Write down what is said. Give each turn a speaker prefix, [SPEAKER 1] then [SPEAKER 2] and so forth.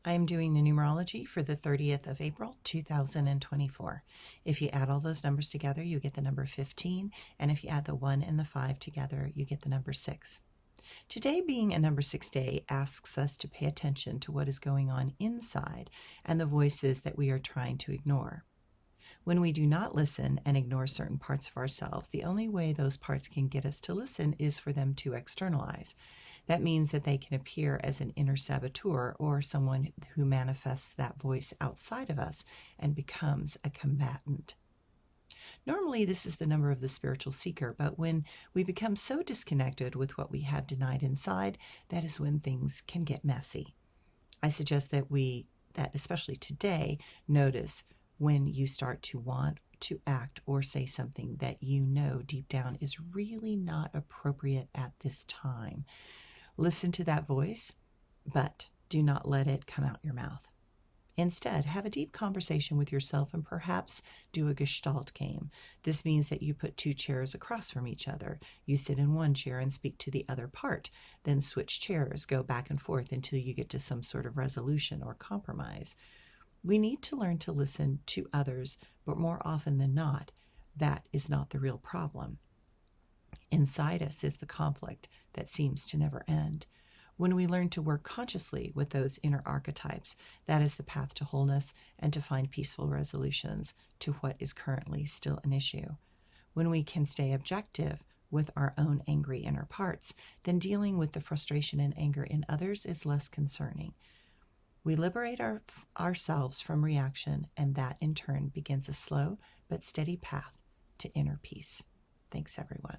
[SPEAKER 1] I am doing the numerology for the 30th of April, 2024. If you add all those numbers together, you get the number 15, and if you add the 1 and the 5 together, you get the number 6. Today, being a number 6 day, asks us to pay attention to what is going on inside and the voices that we are trying to ignore. When we do not listen and ignore certain parts of ourselves, the only way those parts can get us to listen is for them to externalize. That means that they can appear as an inner saboteur or someone who manifests that voice outside of us and becomes a combatant. Normally, this is the number of the spiritual seeker, but when we become so disconnected with what we have denied inside, that is when things can get messy. I suggest that especially today, notice when you start to want to act or say something that you know deep down is really not appropriate at this time. Listen to that voice, but do not let it come out your mouth. Instead, have a deep conversation with yourself and perhaps do a gestalt game. This means that you put two chairs across from each other. You sit in one chair and speak to the other part, then switch chairs, go back and forth until you get to some sort of resolution or compromise. We need to learn to listen to others, but more often than not, that is not the real problem. Inside us is the conflict that seems to never end. When we learn to work consciously with those inner archetypes, that is the path to wholeness and to find peaceful resolutions to what is currently still an issue. When we can stay objective with our own angry inner parts, then dealing with the frustration and anger in others is less concerning. We liberate ourselves from reaction, and that in turn begins a slow but steady path to inner peace. Thanks, everyone.